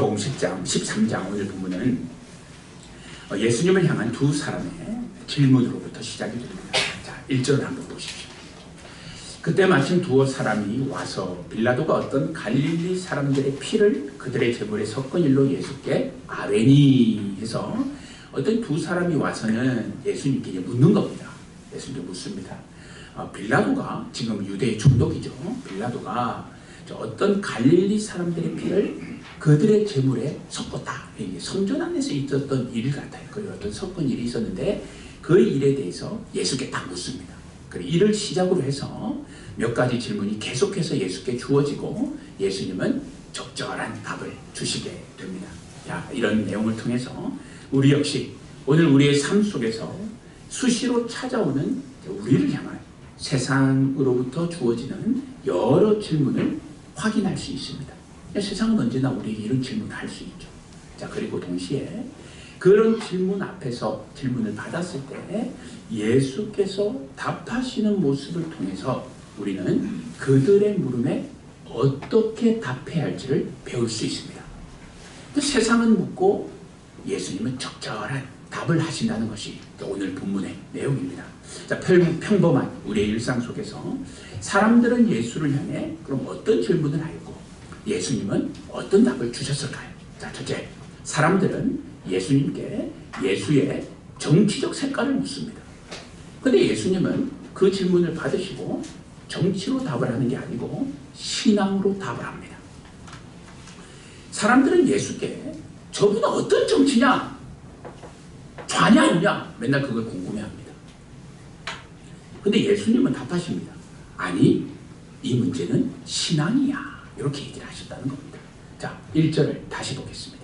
누가복음 10장, 13장 오늘 본문은 예수님을 향한 두 사람의 질문으로부터 시작이 됩니다. 자, 1절을 한번 보십시오. 그때 마침 두어 사람이 와서 빌라도가 어떤 갈릴리 사람들의 피를 그들의 제물에 섞은 일로 예수께 아뢰니 해서 어떤 두 사람이 와서는 예수님께 묻는 겁니다. 예수님께 묻습니다. 빌라도가 지금 유대의 총독이죠. 빌라도가 어떤 갈릴리 사람들의 피를 그들의 제물에 섞었다. 이게 성전 안에서 있었던 일 같아요. 그 어떤 섞은 일이 있었는데 그 일에 대해서 예수께 딱 묻습니다. 그리고 이를 시작으로 해서 몇 가지 질문이 계속해서 예수께 주어지고 예수님은 적절한 답을 주시게 됩니다. 자, 이런 내용을 통해서 우리 역시 오늘 우리의 삶 속에서 수시로 찾아오는 우리를 향한 세상으로부터 주어지는 여러 질문을 확인할 수 있습니다. 세상은 언제나 우리에게 이런 질문을 할 수 있죠. 자, 그리고 동시에 그런 질문 앞에서 질문을 받았을 때 예수께서 답하시는 모습을 통해서 우리는 그들의 물음에 어떻게 답해야 할지를 배울 수 있습니다. 세상은 묻고 예수님은 적절한 답을 하신다는 것이 오늘 본문의 내용입니다. 자, 평범한 우리의 일상 속에서 사람들은 예수를 향해 그럼 어떤 질문을 하였고 예수님은 어떤 답을 주셨을까요? 자, 첫째, 사람들은 예수님께 예수의 정치적 색깔을 묻습니다. 그런데 예수님은 그 질문을 받으시고 정치로 답을 하는 게 아니고 신앙으로 답을 합니다. 사람들은 예수께 저분은 어떤 정치냐? 좌냐 우냐? 맨날 그걸 궁금해합니다. 근데 예수님은 답하십니다. 아니, 이 문제는 신앙이야. 이렇게 얘기를 하셨다는 겁니다. 자, 1절을 다시 보겠습니다.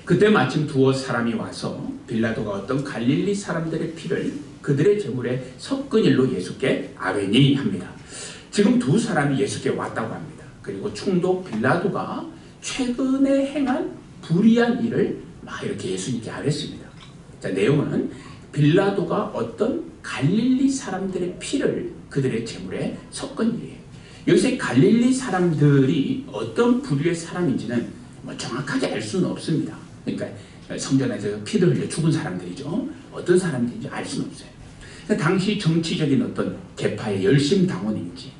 그때 마침 두어 사람이 와서 빌라도가 어떤 갈릴리 사람들의 피를 그들의 제물에 섞은 일로 예수께 아뢰니 합니다. 지금 두 사람이 예수께 왔다고 합니다. 그리고 총독 빌라도가 최근에 행한 불의한 일을 막 이렇게 예수님께 아뢰습니다. 자, 내용은 빌라도가 어떤 갈릴리 사람들의 피를 그들의 제물에 섞은 일이에요. 여기서 갈릴리 사람들이 어떤 부류의 사람인지는 정확하게 알 수는 없습니다. 그러니까 성전에서 피를 흘려 죽은 사람들이죠. 어떤 사람들인지 알 수는 없어요. 당시 정치적인 어떤 계파의 열심 당원인지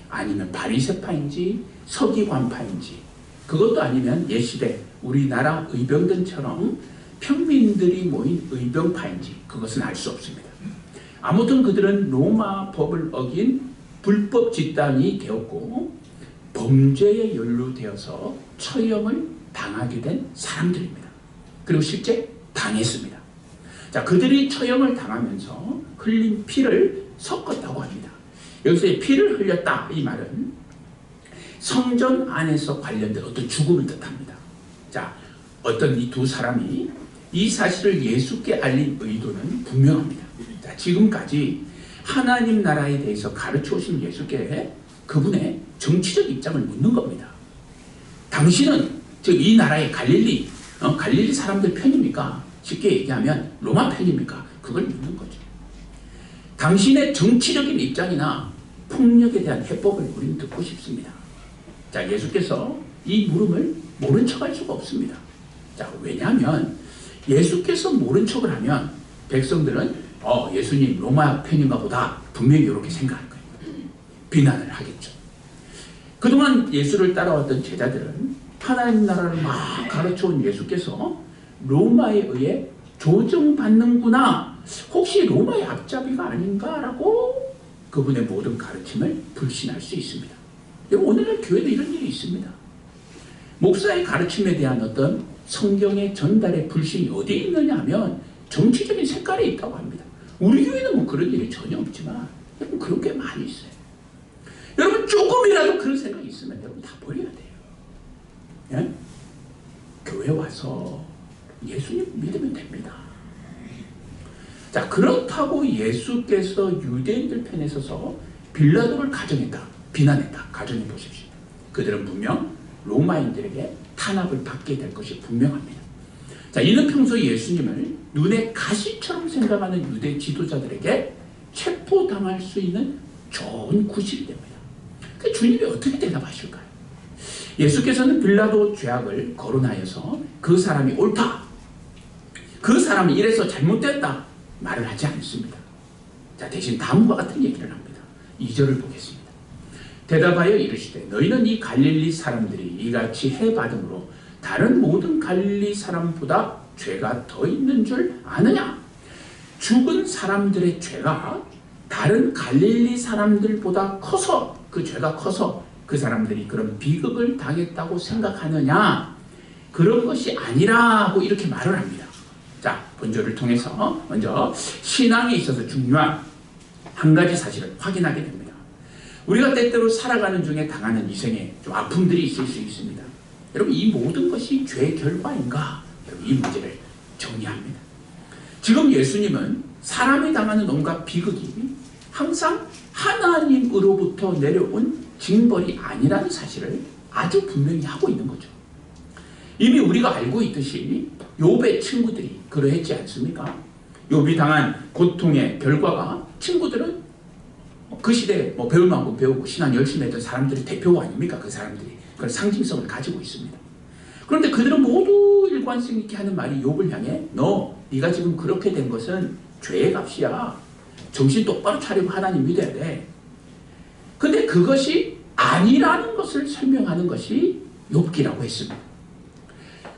아니면 바리새파인지 서기관파인지 그것도 아니면 옛시대 우리나라 의병들처럼 평민들이 모인 의병파인지 그것은 알 수 없습니다. 아무튼 그들은 로마 법을 어긴 불법 집단이 되었고 범죄에 연루되어서 처형을 당하게 된 사람들입니다. 그리고 실제 당했습니다. 자, 그들이 처형을 당하면서 흘린 피를 섞었다고 합니다. 여기서 피를 흘렸다 이 말은 성전 안에서 관련된 어떤 죽음을 뜻합니다. 자, 어떤 이 두 사람이 이 사실을 예수께 알린 의도는 분명합니다. 자, 지금까지 하나님 나라에 대해서 가르쳐 오신 예수께 그분의 정치적 입장을 묻는 겁니다. 당신은 즉 이 나라의 갈릴리 사람들 편입니까? 쉽게 얘기하면 로마 편입니까? 그걸 묻는 거죠. 당신의 정치적인 입장이나 폭력에 대한 해법을 우리는 듣고 싶습니다. 자, 예수께서 이 물음을 모른 척할 수가 없습니다. 자, 왜냐하면 예수께서 모른 척을 하면 백성들은 예수님 로마 편인가 보다 분명히 이렇게 생각할 거예요. 비난을 하겠죠. 그동안 예수를 따라왔던 제자들은 하나님 나라를 막 가르쳐온 예수께서 로마에 의해 조정받는구나, 혹시 로마의 앞잡이가 아닌가라고 그분의 모든 가르침을 불신할 수 있습니다. 오늘날 교회도 이런 일이 있습니다. 목사의 가르침에 대한 어떤 성경의 전달의 불신이 어디에 있느냐 하면 정치적인 색깔에 있다고 합니다. 우리 교회는 뭐 그런 일이 전혀 없지만 여러분 그런 게 많이 있어요. 여러분 조금이라도 그런 생각이 있으면 여러분 다 버려야 돼요. 예? 교회 와서 예수님 믿으면 됩니다. 자, 그렇다고 예수께서 유대인들 편에 서서 빌라도를 비난했다. 가정해 보십시오. 그들은 분명 로마인들에게 탄압을 받게 될 것이 분명합니다. 자, 이는 평소 예수님을 눈에 가시처럼 생각하는 유대 지도자들에게 체포당할 수 있는 좋은 구실이 됩니다. 주님이 어떻게 대답하실까요? 예수께서는 빌라도 죄악을 거론하여서 그 사람이 옳다, 그 사람이 이래서 잘못됐다 말을 하지 않습니다. 자, 대신 다음과 같은 얘기를 합니다. 2절을 보겠습니다. 대답하여 이르시되 너희는 이 갈릴리 사람들이 이같이 해받음으로 다른 모든 갈릴리 사람보다 죄가 더 있는 줄 아느냐? 죽은 사람들의 죄가 다른 갈릴리 사람들보다 커서, 그 죄가 커서 그 사람들이 그런 비극을 당했다고 생각하느냐? 그런 것이 아니라고 이렇게 말을 합니다. 자, 본절을 통해서 먼저 신앙에 있어서 중요한 한 가지 사실을 확인하게 됩니다. 우리가 때때로 살아가는 중에 당하는 이생에 좀 아픔들이 있을 수 있습니다. 여러분, 이 모든 것이 죄의 결과인가? 여러분, 이 문제를 정리합니다. 지금 예수님은 사람이 당하는 온갖 비극이 항상 하나님으로부터 내려온 징벌이 아니라는 사실을 아주 분명히 하고 있는 거죠. 이미 우리가 알고 있듯이 욥의 친구들이 그러했지 않습니까? 욥이 당한 고통의 결과가, 친구들은 그 시대에 배울 만큼 배우고 신앙 열심히 했던 사람들이 대표 아닙니까? 그 사람들이 그런 상징성을 가지고 있습니다. 그런데 그들은 모두 일관성 있게 하는 말이 욥을 향해 네가 지금 그렇게 된 것은 죄의 값이야. 정신 똑바로 차리고 하나님 믿어야 돼. 근데 그것이 아니라는 것을 설명하는 것이 욥기라고 했습니다.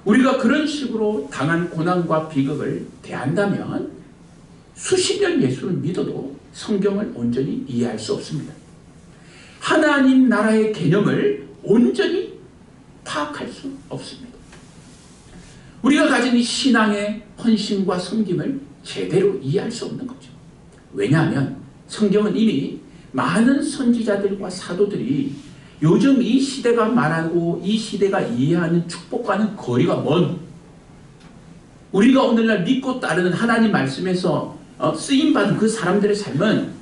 우리가 그런 식으로 당한 고난과 비극을 대한다면 수십 년 예수를 믿어도 성경을 온전히 이해할 수 없습니다. 하나님 나라의 개념을 온전히 파악할 수 없습니다. 우리가 가진 이 신앙의 헌신과 섬김을 제대로 이해할 수 없는 거죠. 왜냐하면 성경은 이미 많은 선지자들과 사도들이 요즘 이 시대가 말하고 이 시대가 이해하는 축복과는 거리가 먼, 우리가 오늘날 믿고 따르는 하나님 말씀에서 쓰임받은 그 사람들의 삶은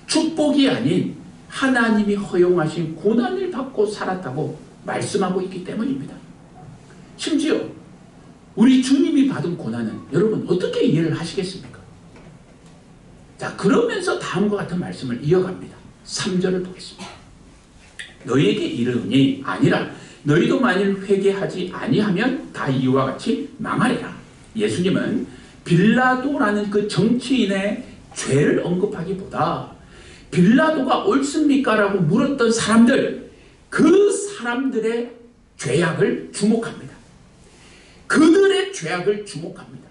축복이 아닌 하나님이 허용하신 고난을 받고 살았다고 말씀하고 있기 때문입니다. 심지어 우리 주님이 받은 고난은 여러분 어떻게 이해를 하시겠습니까? 자, 그러면서 다음과 같은 말씀을 이어갑니다. 3절을 보겠습니다. 너희에게 이르노니 아니라 너희도 만일 회개하지 아니하면 다 이와 같이 망하리라. 예수님은 빌라도라는 그 정치인의 죄를 언급하기보다 빌라도가 옳습니까? 라고 물었던 사람들, 그 사람들의 죄악을 주목합니다. 그들의 죄악을 주목합니다.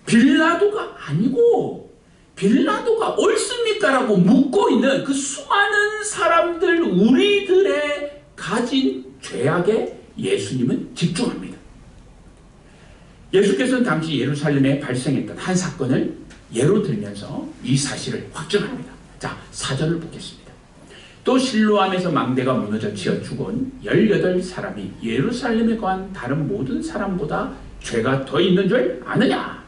빌라도가 아니고 빌라도가 옳습니까? 라고 묻고 있는 그 수많은 사람들, 우리들의 가진 죄악에 예수님은 집중합니다. 예수께서는 당시 예루살렘에 발생했던 한 사건을 예로 들면서 이 사실을 확정합니다. 자, 4절을 보겠습니다. 또 실로암에서 망대가 무너져 치어 죽은 18사람이 예루살렘에 거한 다른 모든 사람보다 죄가 더 있는 줄 아느냐?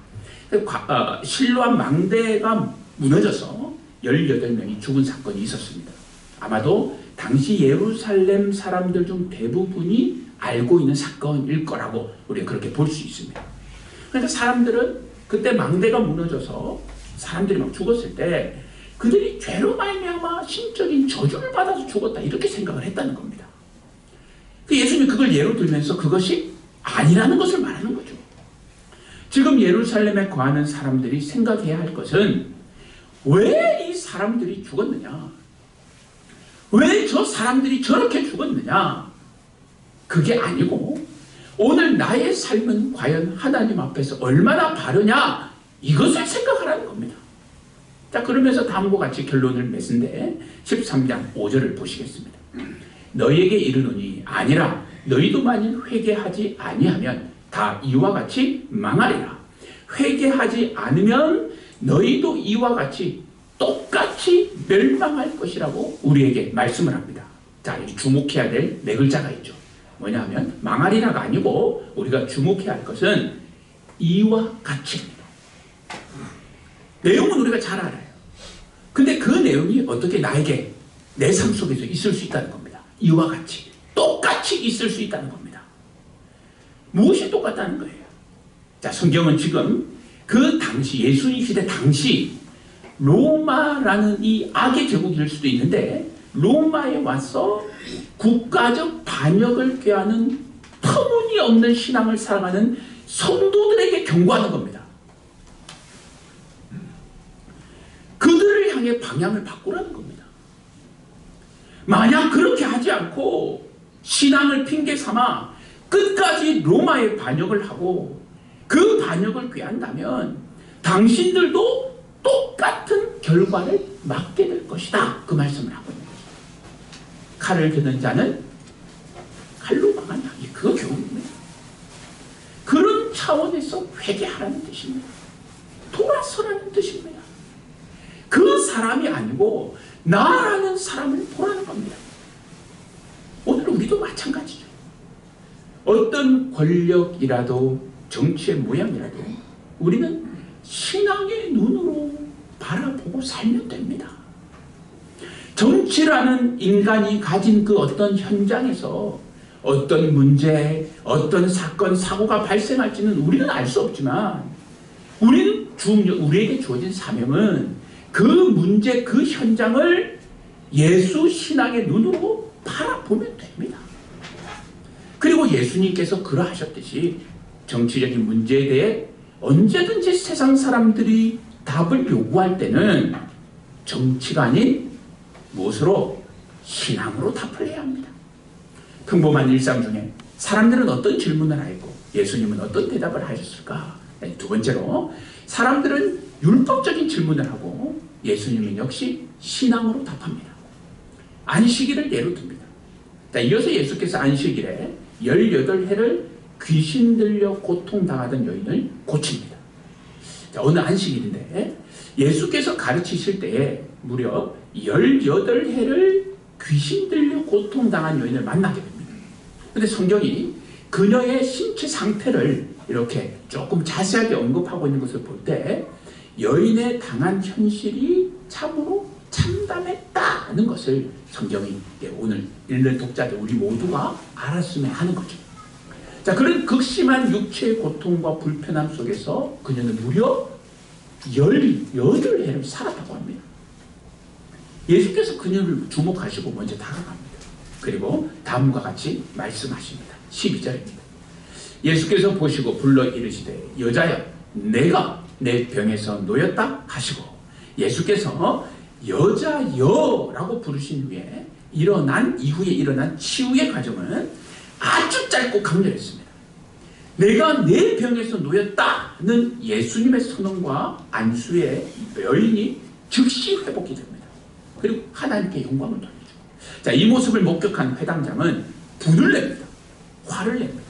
실로암 망대가 무너져서 18명이 죽은 사건이 있었습니다. 아마도 당시 예루살렘 사람들 중 대부분이 알고 있는 사건일 거라고 우리가 그렇게 볼 수 있습니다. 그러니까 사람들은 그때 망대가 무너져서 사람들이 막 죽었을 때 그들이 죄로 말미암아 신적인 저주를 받아서 죽었다, 이렇게 생각을 했다는 겁니다. 예수님이 그걸 예로 들면서 그것이 아니라는 것을 말하는 거죠. 지금 예루살렘에 거하는 사람들이 생각해야 할 것은 왜 이 사람들이 죽었느냐? 왜 저 사람들이 저렇게 죽었느냐? 그게 아니고 오늘 나의 삶은 과연 하나님 앞에서 얼마나 바르냐? 이것을 생각하라는 겁니다. 자, 그러면서 다음과 같이 결론을 맺은데 13장 5절을 보시겠습니다. 너희에게 이르노니 아니라 너희도 만일 회개하지 아니하면 다 이와 같이 망하리라. 회개하지 않으면 너희도 이와 같이 똑같이 멸망할 것이라고 우리에게 말씀을 합니다. 자, 여기 주목해야 될 네 글자가 있죠. 뭐냐 하면 망하리라가 아니고 우리가 주목해야 할 것은 이와 같이입니다. 내용은 우리가 잘 알아요. 근데 그 내용이 어떻게 나에게 내 삶 속에서 있을 수 있다는 겁니다. 이와 같이 똑같이 있을 수 있다는 겁니다. 무엇이 똑같다는 거예요? 자, 성경은 지금 그 당시 예수님 시대 당시 로마라는 이 악의 제국일 수도 있는데 로마에 와서 국가적 반역을 꾀하는 터무니없는 신앙을 살아가는 성도들에게 경고하는 겁니다. 그들을 향해 방향을 바꾸라는 겁니다. 만약 그렇게 하지 않고 신앙을 핑계 삼아 끝까지 로마의 반역을 하고 그 반역을 꾀한다면 당신들도 똑같은 결과를 맞게 될 것이다. 그 말씀을 하고 있는 거죠. 칼을 드는 자는 칼로 망하냐. 그거 교훈입니다. 그런 차원에서 회개하라는 뜻입니다. 돌아서라는 뜻입니다. 그 사람이 아니고 나라는 사람을 보라는 겁니다. 오늘 우리도 마찬가지죠. 어떤 권력이라도 정치의 모양이라도 우리는 신앙의 눈으로 바라보고 살면 됩니다. 정치라는 인간이 가진 그 어떤 현장에서 어떤 문제, 어떤 사건, 사고가 발생할지는 우리는 알 수 없지만 우리에게 주어진 사명은 그 문제, 그 현장을 예수 신앙의 눈으로 바라보면 됩니다. 그리고 예수님께서 그러하셨듯이 정치적인 문제에 대해 언제든지 세상 사람들이 답을 요구할 때는 정치가 아닌 무엇으로? 신앙으로 답을 해야 합니다. 평범한 일상 중에 사람들은 어떤 질문을 하였고 예수님은 어떤 대답을 하셨을까? 두 번째로 사람들은 율법적인 질문을 하고 예수님은 역시 신앙으로 답합니다. 안식일을 예로 듭니다. 자, 이어서 예수께서 안식일에 18해를 귀신 들려 고통당하던 여인을 고칩니다. 자, 어느 안식일인데 예수께서 가르치실 때에 무려 18해를 귀신 들려 고통당한 여인을 만나게 됩니다. 그런데 성경이 그녀의 신체 상태를 이렇게 조금 자세하게 언급하고 있는 것을 볼 때 여인의 당한 현실이 참으로 참담했다는 것을 성경이 오늘 읽는 독자들 우리 모두가 알았으면 하는 거죠. 자, 그런 극심한 육체의 고통과 불편함 속에서 그녀는 무려 18해를 살았다고 합니다. 예수께서 그녀를 주목하시고 먼저 다가갑니다. 그리고 다음과 같이 말씀하십니다. 12절입니다. 예수께서 보시고 불러 이르시되 여자여 내가 내 병에서 놓였다 하시고 예수께서 여자여라고 부르신 후에 이후에 일어난 치유의 과정은 아주 짧고 강렬했습니다. 내가 내 병에서 놓였다는 예수님의 선언과 안수의 여인이 즉시 회복이 됩니다. 그리고 하나님께 영광을 돌리죠. 자, 이 모습을 목격한 회당장은 분을 냅니다. 화를 냅니다.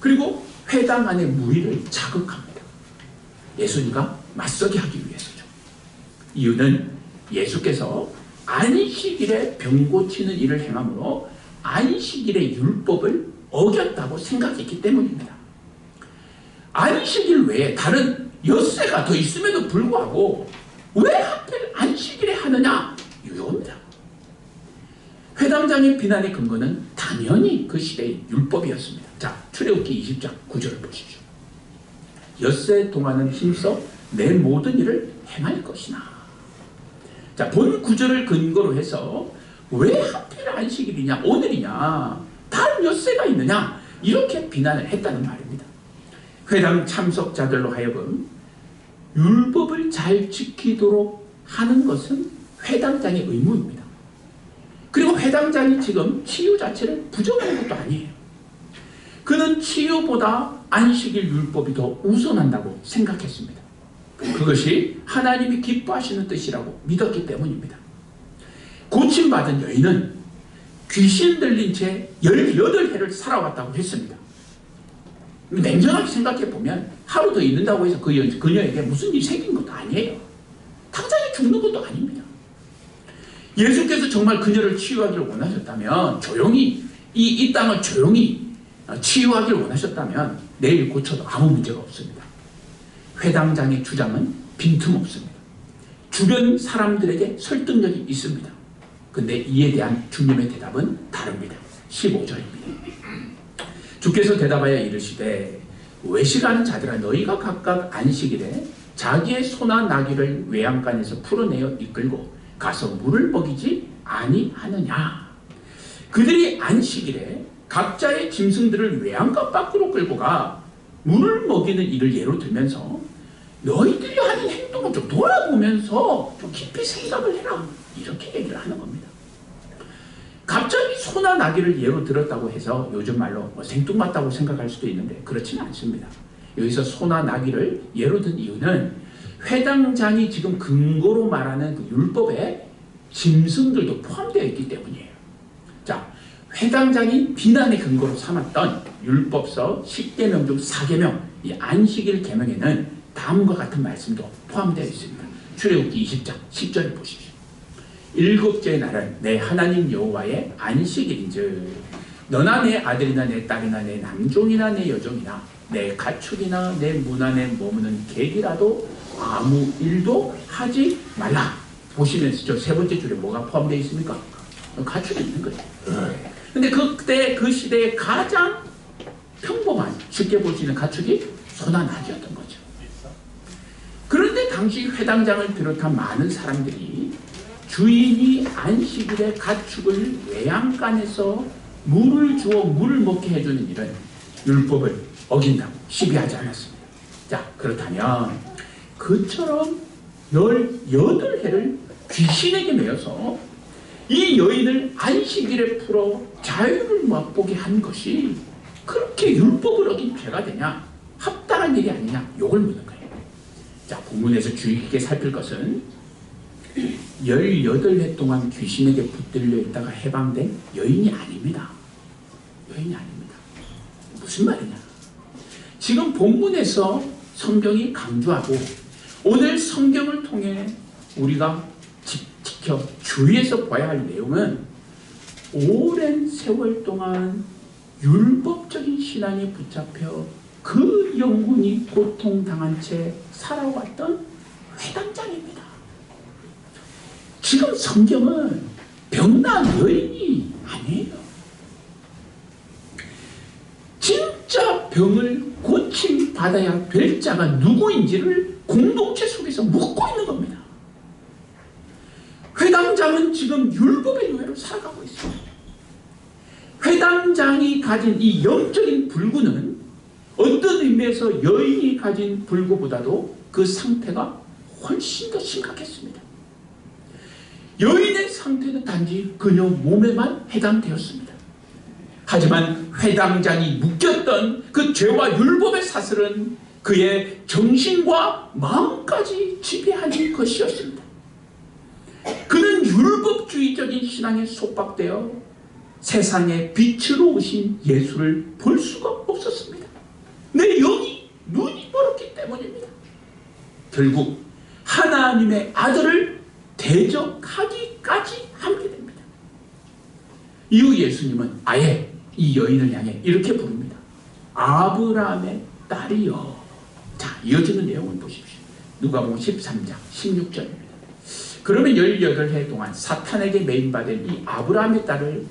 그리고 회당 안의 무리를 자극합니다. 예수님과 맞서게 하기 위해서죠. 이유는 예수께서 안식일에 병 고치는 일을 행함으로 안식일의 율법을 어겼다고 생각했기 때문입니다. 안식일 외에 다른 엿새가 더 있음에도 불구하고 왜 하필 안식일에 하느냐? 유효입니다. 회당장의 비난의 근거는 당연히 그 시대의 율법이었습니다. 자, 출애굽기 20장 9절을 보십시오. 엿새 동안은 힘써 내 모든 일을 행할 것이나. 자, 본 구절을 근거로 해서 왜 하필 안식일이냐, 오늘이냐, 다른 엿새가 있느냐, 이렇게 비난을 했다는 말입니다. 회당 참석자들로 하여금 율법을 잘 지키도록 하는 것은 회당장의 의무입니다. 그리고 회당장이 지금 치유 자체를 부정하는 것도 아니에요. 그는 치유보다 안식일 율법이 더 우선한다고 생각했습니다. 그것이 하나님이 기뻐하시는 뜻이라고 믿었기 때문입니다. 고침받은 여인은 귀신 들린 채 18해를 살아왔다고 했습니다. 냉정하게 생각해보면 하루 더 있는다고 해서 그녀에게 무슨 일이 생긴 것도 아니에요. 당장에 죽는 것도 아닙니다. 예수께서 정말 그녀를 치유하기를 원하셨다면 조용히 이 땅을 조용히 치유하기를 원하셨다면 내일 고쳐도 아무 문제가 없습니다. 회당장의 주장은 빈틈없습니다. 주변 사람들에게 설득력이 있습니다. 근데 이에 대한 주님의 대답은 다릅니다. 15절입니다. 주께서 대답하여 이르시되 외식하는 자들아 너희가 각각 안식일에 자기의 소나 나귀를 외양간에서 풀어내어 이끌고 가서 물을 먹이지 아니하느냐. 그들이 안식일에 각자의 짐승들을 외양간 밖으로 끌고 가 물을 먹이는 일을 예로 들면서 너희들이 하는 행동을 좀 돌아보면서 좀 깊이 생각을 해라, 이렇게 얘기를 하는 겁니다. 갑자기 소나 나귀를 예로 들었다고 해서 요즘 말로 생뚱맞다고 생각할 수도 있는데 그렇지는 않습니다. 여기서 소나 나귀를 예로 든 이유는 회당장이 지금 근거로 말하는 그 율법에 짐승들도 포함되어 있기 때문이에요. 자, 회당장이 비난의 근거로 삼았던 율법서 10계명 중 4계명, 이 안식일 계명에는 다음과 같은 말씀도 포함되어 있습니다. 출애굽기 20장 10절을 보십시오. 일곱째 날은 내 하나님 여호와의 안식일인즉 너나 내 아들이나 내 딸이나 내 남종이나 내 여종이나 내 가축이나 내 문 안에 머무는 객이라도 아무 일도 하지 말라. 보시면서 저 세 번째 줄에 뭐가 포함되어 있습니까? 가축이 있는 거예요. 근데 그때 그 시대에 가장 평범한, 쉽게 볼 수 있는 가축이 소나 나귀였던 거죠. 그런데 당시 회당장을 비롯한 많은 사람들이 주인이 안식일에 가축을 외양간에서 물을 주어 물을 먹게 해주는 일은 율법을 어긴다고 시비하지 않았습니다. 자, 그렇다면 그처럼 18해를 귀신에게 매여서 이 여인을 안식일에 풀어 자유를 맛보게 한 것이 그렇게 율법을 어긴 죄가 되냐, 합당한 일이 아니냐, 요걸 묻는 거예요. 자, 본문에서 주의 깊게 살필 것은 18해 동안 귀신에게 붙들려 있다가 해방된 여인이 아닙니다. 여인이 아닙니다. 무슨 말이냐? 지금 본문에서 성경이 강조하고 오늘 성경을 통해 우리가 지켜 주의해서 봐야 할 내용은 오랜 세월 동안 율법적인 신앙에 붙잡혀 그 영혼이 고통당한 채 살아왔던 회당장입니다. 지금 성경은 병난 여인이 아니에요. 진짜 병을 고침받아야 될 자가 누구인지를 공동체 속에서 묻고 있는 겁니다. 회당장은 지금 율법의 노예로 살아가고 있습니다. 회당장이 가진 이 영적인 불구는 어떤 의미에서 여인이 가진 불구보다도 그 상태가 훨씬 더 심각했습니다. 여인의 상태는 단지 그녀 몸에만 해당되었습니다. 하지만 회당장이 묶였던 그 죄와 율법의 사슬은 그의 정신과 마음까지 지배하는 것이었습니다. 그는 율법주의적인 신앙에 속박되어 세상의 빛으로 오신 예수를 볼 수가 없었습니다. 내 영이 눈이 멀었기 때문입니다. 결국 하나님의 아들을 대적하기까지 하게 됩니다. 이후 예수님은 아예 이 여인을 향해 이렇게 부릅니다. 아브라함의 딸이여. 자, 이어지는 내용을 보십시오. 누가복음 13장 16절입니다. 그러면 18해 동안 사탄에게 매임받은 이 아브라함의 딸을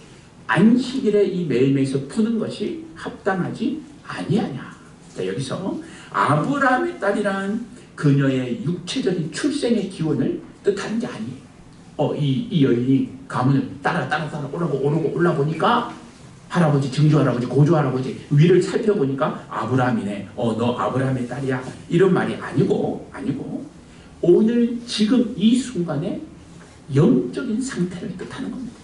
안식일에 이 매임에서 푸는 것이 합당하지 아니하냐. 자, 여기서 아브라함의 딸이란 그녀의 육체적인 출생의 기원을 뜻하는 게 아니에요. 이 여인이 가문을 따라 오르고 올라보니까 할아버지, 증조할아버지, 고조할아버지 위를 살펴보니까 아브라함이네. 너 아브라함의 딸이야. 이런 말이 아니고 오늘 지금 이 순간의 영적인 상태를 뜻하는 겁니다.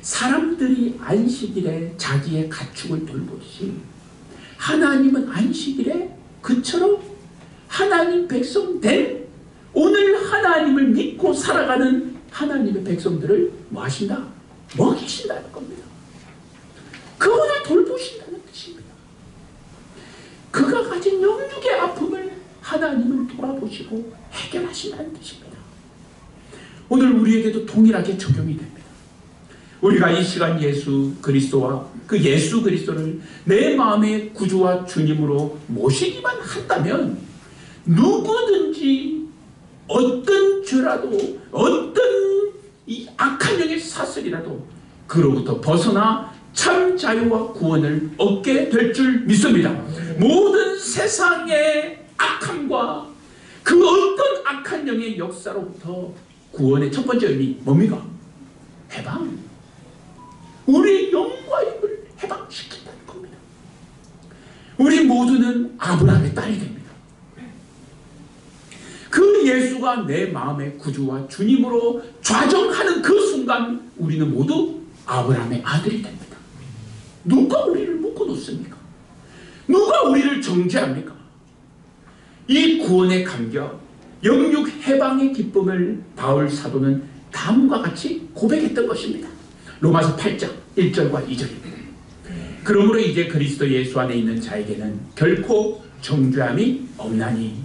사람들이 안식일에 자기의 가축을 돌보듯이 하나님은 안식일에 그처럼 하나님 백성 된 오늘 하나님을 믿고 살아가는 하나님의 백성들을 뭐 하신다? 먹이신다는 겁니다. 그분을 돌보신다는 뜻입니다. 그가 가진 영육의 아픔을 하나님을 돌아보시고 해결하신다는 뜻입니다. 오늘 우리에게도 동일하게 적용이 됩니다. 우리가 이 시간 예수 그리스도와 그 예수 그리스도를 내 마음의 구주와 주님으로 모시기만 한다면 누구든지 어떤 죄라도 어떤 이 악한 영의 사슬이라도 그로부터 벗어나 참 자유와 구원을 얻게 될 줄 믿습니다. 모든 세상의 악함과 그 어떤 악한 영의 역사로부터 구원의 첫 번째 의미 뭡니까? 해방. 우리의 영과 힘을 해방시킨다는 겁니다. 우리 모두는 아브라함의 딸이 됩니다. 그 예수가 내 마음의 구주와 주님으로 좌정하는 그 순간 우리는 모두 아브라함의 아들이 됩니다. 누가 우리를 묶어놓습니까? 누가 우리를 정죄합니까? 이 구원의 감격, 영육 해방의 기쁨을 바울 사도는 다음과 같이 고백했던 것입니다. 로마서 8장 1절과 2절입니다. 그러므로 이제 그리스도 예수 안에 있는 자에게는 결코 정죄함이 없나니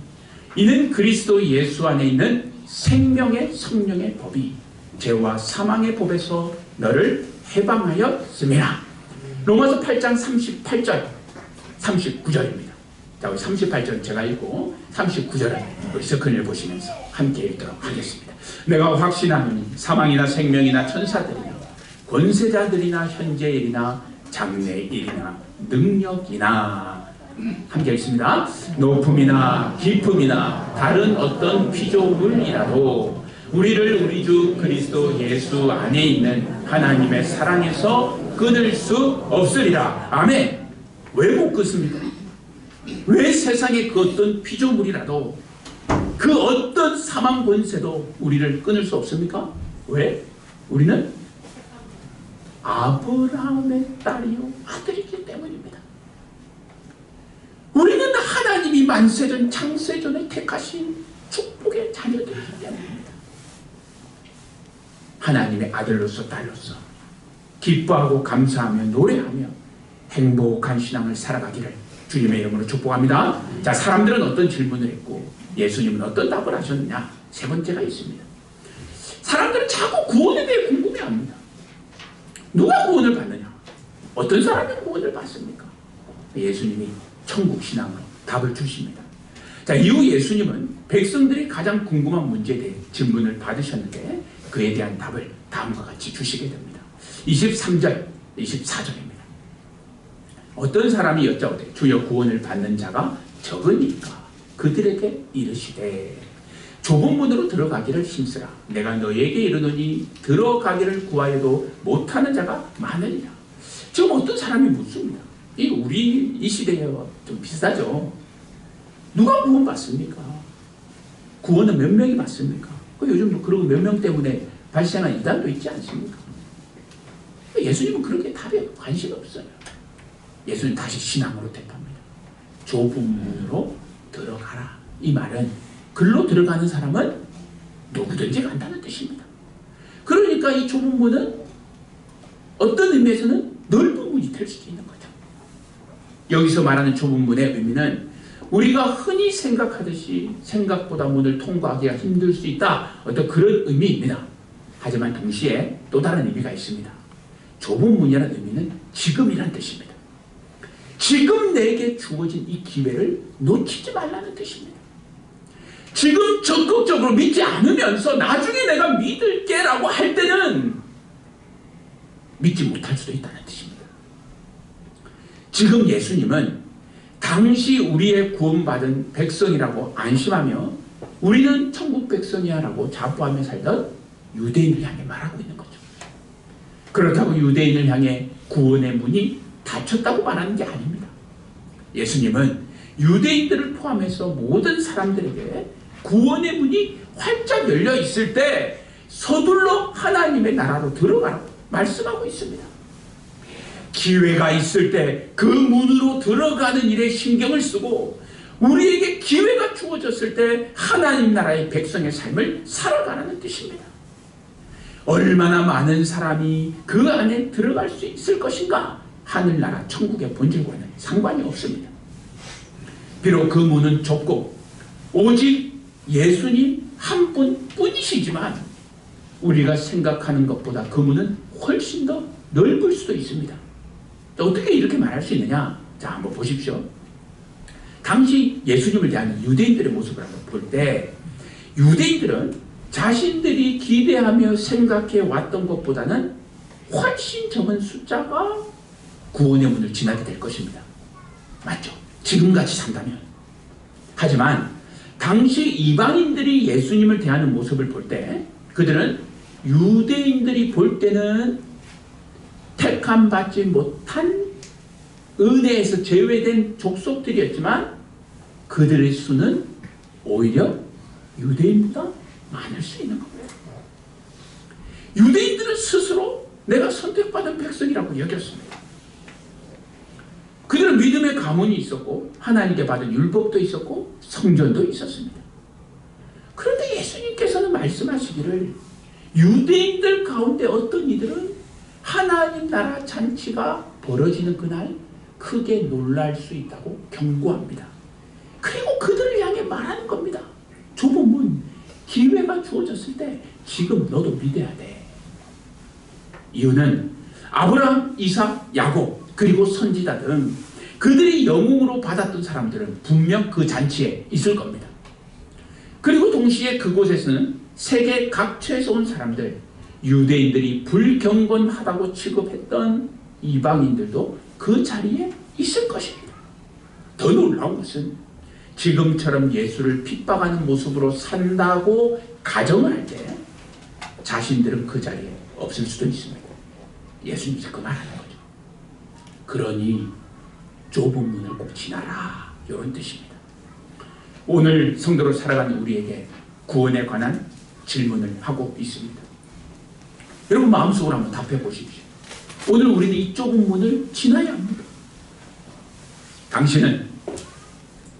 이는 그리스도 예수 안에 있는 생명의 성령의 법이 죄와 사망의 법에서 너를 해방하였음이라. 로마서 8장 38절 39절입니다. 자, 우리 38절 제가 읽고 39절을 우리 스크린을 보시면서 함께 읽도록 하겠습니다. 내가 확신하노니 사망이나 생명이나 천사들이나 권세자들이나 현재일이나 장래일이나 능력이나 함께 읽습니다. 높음이나 깊음이나 다른 어떤 피조물이라도 우리를 우리 주 그리스도 예수 안에 있는 하나님의 사랑에서 끊을 수 없으리라. 아멘. 왜 못 끊습니까? 왜 세상의 그 어떤 피조물이라도 그 어떤 사망 권세도 우리를 끊을 수 없습니까? 왜? 우리는 아브라함의 딸이요 아들이기 때문입니다. 우리는 하나님이 만세전 창세전에 택하신 축복의 자녀들이기 때문입니다. 하나님의 아들로서 딸로서 기뻐하고 감사하며 노래하며 행복한 신앙을 살아가기를 주님의 이름으로 축복합니다. 자, 사람들은 어떤 질문을 했고 예수님은 어떤 답을 하셨느냐? 세 번째가 있습니다. 사람들은 자꾸 구원에 대해 궁금해합니다. 누가 구원을 받느냐? 어떤 사람이 구원을 받습니까? 예수님이 천국 신앙으로 답을 주십니다. 자, 이후 예수님은 백성들이 가장 궁금한 문제에 대해 질문을 받으셨는데 그에 대한 답을 다음과 같이 주시게 됩니다. 23절, 24절입니다. 어떤 사람이 여짜오되 주여 구원을 받는 자가 적으니까 그들에게 이르시되 좁은 문으로 들어가기를 힘쓰라. 내가 너에게 이르노니 들어가기를 구하여도 못하는 자가 많으리라. 지금 어떤 사람이 묻습니다. 우리 이 시대와 좀 비슷하죠. 누가 구원 받습니까? 구원은 몇 명이 받습니까? 요즘도 그러고 몇 명 때문에 발생한 이단도 있지 않습니까? 예수님은 그렇게 답에 관심 없어요. 예수님 다시 신앙으로 택합니다. 좁은 문으로 들어가라. 이 말은 글로 들어가는 사람은 누구든지 간다는 뜻입니다. 그러니까 이 좁은 문은 어떤 의미에서는 넓은 문이 될 수도 있는 거죠. 여기서 말하는 좁은 문의 의미는 우리가 흔히 생각하듯이 생각보다 문을 통과하기가 힘들 수 있다. 어떤 그런 의미입니다. 하지만 동시에 또 다른 의미가 있습니다. 좁은 문이라는 의미는 지금이라는 뜻입니다. 지금 내게 주어진 이 기회를 놓치지 말라는 뜻입니다. 지금 적극적으로 믿지 않으면서 나중에 내가 믿을게 라고 할 때는 믿지 못할 수도 있다는 뜻입니다. 지금 예수님은 당시 우리의 구원받은 백성이라고 안심하며 우리는 천국 백성이야 라고 자부하며 살던 유대인을 향해 말하고 있는 거죠. 그렇다고 유대인을 향해 구원의 문이 닫혔다고 말하는 게 아닙니다. 예수님은 유대인들을 포함해서 모든 사람들에게 구원의 문이 활짝 열려 있을 때 서둘러 하나님의 나라로 들어가라고 말씀하고 있습니다. 기회가 있을 때 그 문으로 들어가는 일에 신경을 쓰고 우리에게 기회가 주어졌을 때 하나님 나라의 백성의 삶을 살아가라는 뜻입니다. 얼마나 많은 사람이 그 안에 들어갈 수 있을 것인가? 하늘나라 천국의 본질과는 상관이 없습니다. 비록 그 문은 좁고 오직 예수님 한 분뿐이시지만 우리가 생각하는 것보다 그 문은 훨씬 더 넓을 수도 있습니다. 어떻게 이렇게 말할 수 있느냐? 자, 한번 보십시오. 당시 예수님을 대하는 유대인들의 모습을 한번 볼 때 유대인들은 자신들이 기대하며 생각해 왔던 것보다는 훨씬 적은 숫자가 구원의 문을 지나게 될 것입니다. 맞죠? 지금같이 산다면. 하지만 당시 이방인들이 예수님을 대하는 모습을 볼 때 그들은 유대인들이 볼 때는 택함 받지 못한 은혜에서 제외된 족속들이었지만 그들의 수는 오히려 유대인보다 많을 수 있는 겁니다. 유대인들은 스스로 내가 선택받은 백성이라고 여겼습니다. 그들은 믿음의 가문이 있었고 하나님께 받은 율법도 있었고 성전도 있었습니다. 그런데 예수님께서는 말씀하시기를 유대인들 가운데 어떤 이들은 하나님 나라 잔치가 벌어지는 그날 크게 놀랄 수 있다고 경고합니다. 그리고 그들을 향해 말하는 겁니다. 좁은 문, 기회가 주어졌을 때 지금 너도 믿어야 돼. 이유는 아브라함, 이삭, 야곱 그리고 선지자 등 그들이 영웅으로 받았던 사람들은 분명 그 잔치에 있을 겁니다. 그리고 동시에 그곳에서는 세계 각처에서 온 사람들, 유대인들이 불경건하다고 취급했던 이방인들도 그 자리에 있을 것입니다. 더 놀라운 것은 지금처럼 예수를 핍박하는 모습으로 산다고 가정을 할 때 자신들은 그 자리에 없을 수도 있습니다. 예수님께서 그 말하는 거죠. 그러니 좁은 문을 꼭 지나라, 이런 뜻입니다. 오늘 성도로 살아가는 우리에게 구원에 관한 질문을 하고 있습니다. 여러분 마음속으로 한번 답해 보십시오. 오늘 우리는 이 좁은 문을 지나야 합니다. 당신은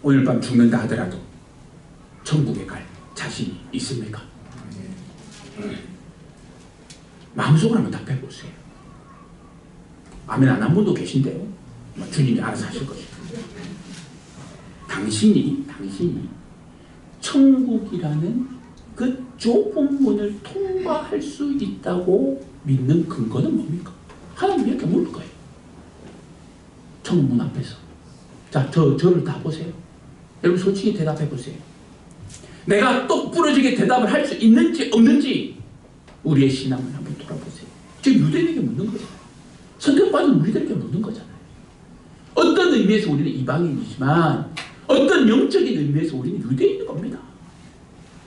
오늘 밤 죽는다 하더라도 천국에 갈 자신이 있습니까? 마음속으로 한번 답해 보세요. 아멘 안 한 분도 계신데요. 주님이 알아서 하실 것입니다. 당신이 천국이라는 그 좁은 문을 통과할 수 있다고 믿는 근거는 뭡니까? 하나님이 이렇게 물을 거예요. 천국 문 앞에서. 자, 저를 다 보세요. 여러분 솔직히 대답해 보세요. 내가 똑부러지게 대답을 할 수 있는지 없는지 우리의 신앙을 한번 돌아보세요. 지금 유대인에게 묻는 거잖아요. 선택받은 우리들에게 묻는 거잖아요. 어떤 의미에서 우리는 이방인이지만 어떤 영적인 의미에서 우리는 유대인인 겁니다.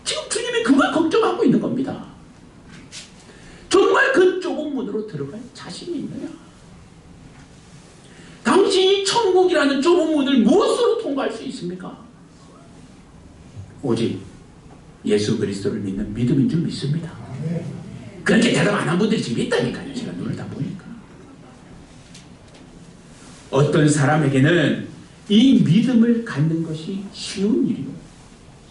지금 주님이 그걸 걱정하고 있는 겁니다. 정말 그 좁은 문으로 들어갈 자신이 있느냐? 당신이 천국이라는 좁은 문을 무엇으로 통과할 수 있습니까? 오직 예수 그리스도를 믿는 믿음인 줄 믿습니다. 그렇게 대답 안 한 분들이 지금 있다니까요. 제가 눈을 다 보니까. 어떤 사람에게는 이 믿음을 갖는 것이 쉬운 일이고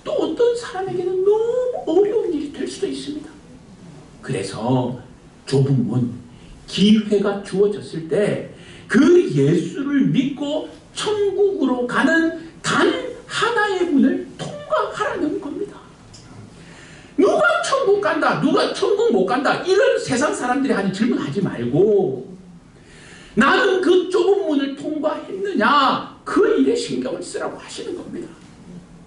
또 어떤 사람에게는 너무 어려운 일이 될 수도 있습니다. 그래서 좁은 문, 기회가 주어졌을 때 그 예수를 믿고 천국으로 가는 단 하나의 문을 통과하라는 겁니다. 누가 천국 간다, 누가 천국 못 간다, 이런 세상 사람들이 하는 질문하지 말고 나는 그 좁은 문을 통과했느냐, 그 일에 신경을 쓰라고 하시는 겁니다.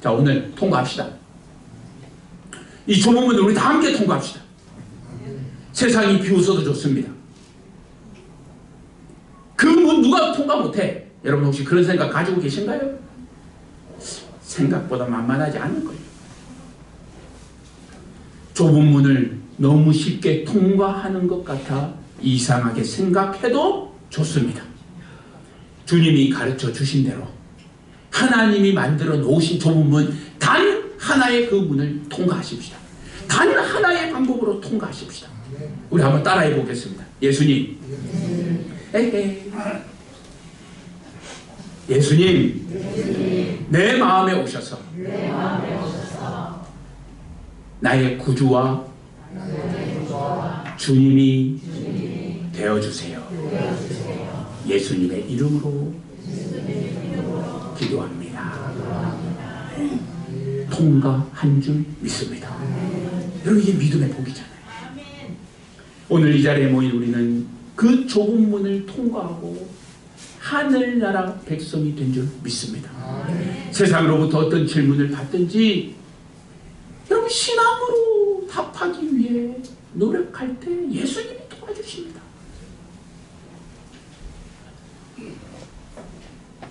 자, 오늘 통과합시다. 이 좁은 문을 우리 다 함께 통과합시다. 세상이 비웃어도 좋습니다. 그 문 누가 통과 못해? 여러분 혹시 그런 생각 가지고 계신가요? 생각보다 만만하지 않을 거예요. 좁은 문을 너무 쉽게 통과하는 것 같아 이상하게 생각해도 좋습니다. 주님이 가르쳐 주신 대로 하나님이 만들어 놓으신 좁은 문, 단 하나의 그 문을 통과하십시다. 단 하나의 방법으로 통과하십시다. 우리 한번 따라해 보겠습니다. 예수님, 예수님, 내 마음에 오셔서 나의 구주와 주님이 되어주세요. 예수님의 이름으로 기도합니다. 통과한 줄 믿습니다. 여러분 이게 믿음의 복이잖아요. 오늘 이 자리에 모인 우리는 그 좁은 문을 통과하고 하늘나라 백성이 된 줄 믿습니다. 세상으로부터 어떤 질문을 받든지 여러분 신앙으로 답하기 위해 노력할 때 예수님이 도와주십니다.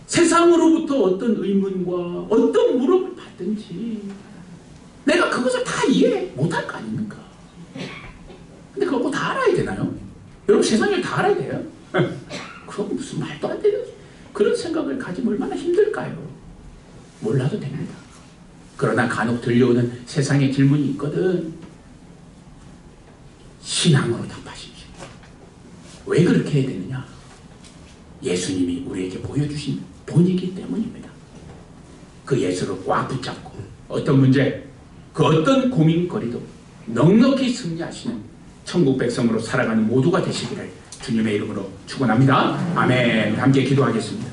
세상으로부터 어떤 의문과 어떤 물음을 받든지 내가 그것을 다 이해 못할 거 아닙니까? 근데 그거 다 알아야 되나요? 여러분 세상을 다 알아야 돼요? 그건 무슨 말도 안 되는 그런 생각을 가지면 얼마나 힘들까요? 몰라도 됩니다. 그러나 간혹 들려오는 세상의 질문이 있거든. 신앙으로 답하십시오. 왜 그렇게 해야 되느냐? 예수님이 우리에게 보여주신 본이기 때문입니다. 그 예수를 꽉 붙잡고 어떤 문제, 그 어떤 고민거리도 넉넉히 승리하시는 천국 백성으로 살아가는 모두가 되시기를 주님의 이름으로 축원합니다. 아멘. 함께 기도하겠습니다.